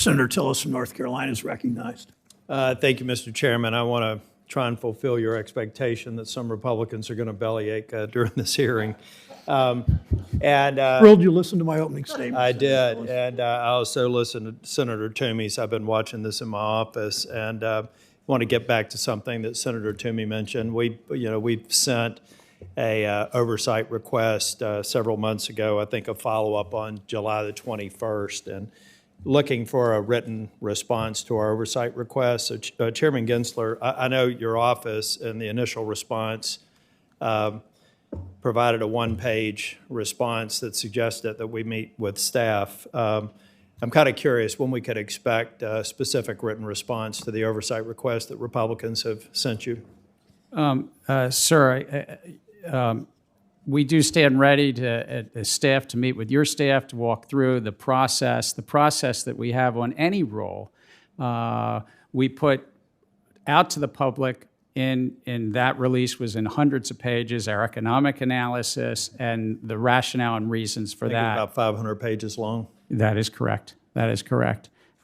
Senator Tillis from North Carolina is recognized. Thank you, Mr. Chairman. I want to try and fulfill your expectation that some Republicans are going to bellyache during this hearing. Thrilled you listened to my opening statement. I did, and I also listened to Senator Toomey's. I've been watching this in my office, and want to get back to something that Senator Toomey mentioned. We've sent a oversight request several months ago. I think a follow-up on July the 21st, and looking for a written response to our oversight request. So, Chairman Gensler, I know your office in the initial response provided a one-page response that suggested that we meet with staff. I'm kind of curious when we could expect a specific written response to the oversight request that Republicans have sent you. Sir, we do stand ready as staff to meet with your staff to walk through the process that we have on any role. We put out to the public in that release was in hundreds of pages, our economic analysis and the rationale and reasons for that. About 500 pages long. That is correct.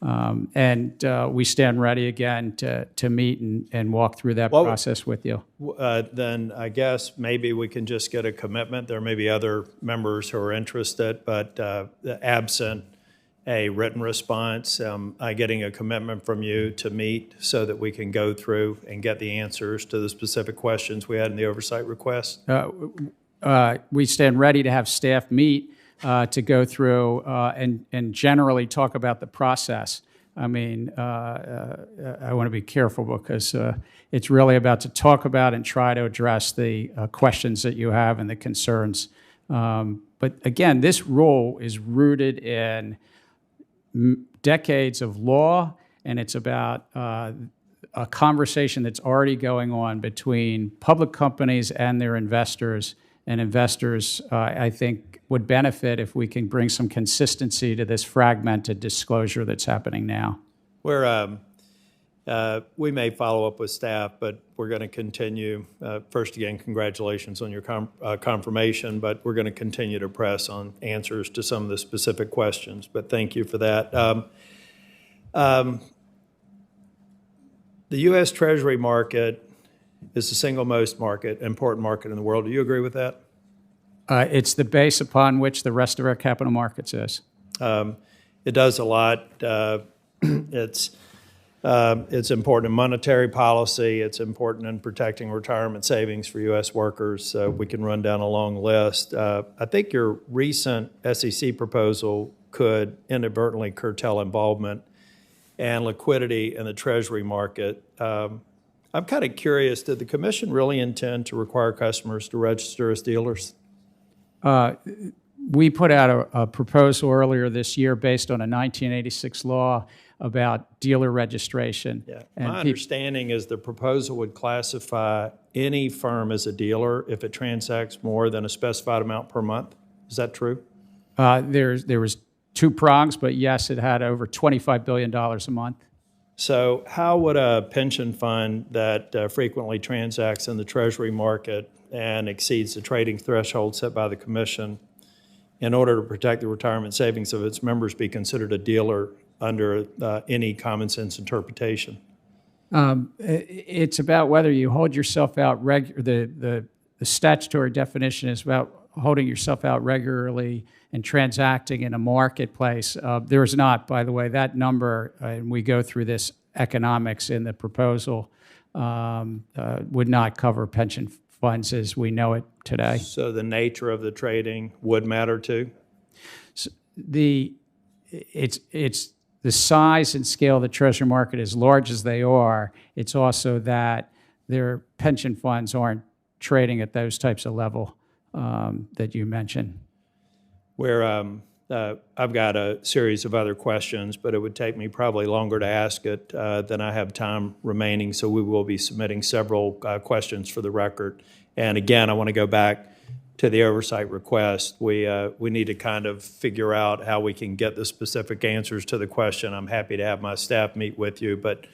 And we stand ready again to meet and walk through that process with you. Then I guess maybe we can just get a commitment. There may be other members who are interested, but absent a written response, getting a commitment from you to meet so that we can go through and get the answers to the specific questions we had in the oversight request? We stand ready to have staff meet to go through and generally talk about the process. I mean, I want to be careful because it's really about to talk about and try to address the questions that you have and the concerns. But again, this rule is rooted in decades of law, and it's about a conversation that's already going on between public companies and their investors. And investors, I think, would benefit if we can bring some consistency to this fragmented disclosure that's happening now. We may follow up with staff, but we're going to continue. First, again, congratulations on your confirmation, but we're going to continue to press on answers to some of the specific questions. But thank you for that. The U.S. Treasury market is the single most important market in the world. Do you agree with that? It's the base upon which the rest of our capital markets is. It does a lot. It's important in monetary policy. It's important in protecting retirement savings for U.S. workers. We can run down a long list. I think your recent SEC proposal could inadvertently curtail involvement and liquidity in the Treasury market. I'm kind of curious, did the Commission really intend to require customers to register as dealers? We put out a proposal earlier this year based on a 1986 law about dealer registration. Yeah. My understanding is the proposal would classify any firm as a dealer if it transacts more than a specified amount per month. Is that true? There was two prongs, but yes, it had over $25 billion a month. So how would a pension fund that frequently transacts in the Treasury market and exceeds the trading threshold set by the Commission in order to protect the retirement savings of its members be considered a dealer under any common sense interpretation? It's about whether you hold yourself out the statutory definition is about holding yourself out regularly and transacting in a marketplace. There is not, by the way, that number, and we go through this economics in the proposal, would not cover pension funds as we know it today. So the nature of the trading would matter too? So it's the size and scale of the Treasury market, as large as they are. It's also that their pension funds aren't trading at those types of level that you mentioned. I've got a series of other questions, but it would take me probably longer to ask it than I have time remaining, so we will be submitting several questions for the record. And again, I want to go back to the oversight request. We need to kind of figure out how we can get the specific answers to the question. I'm happy to have my staff meet with you, but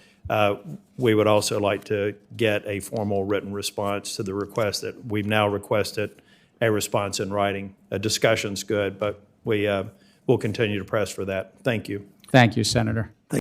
we would also like to get a formal written response to the request that we've now requested a response in writing. A discussion's good, but we'll continue to press for that. Thank you. Thank you, Senator.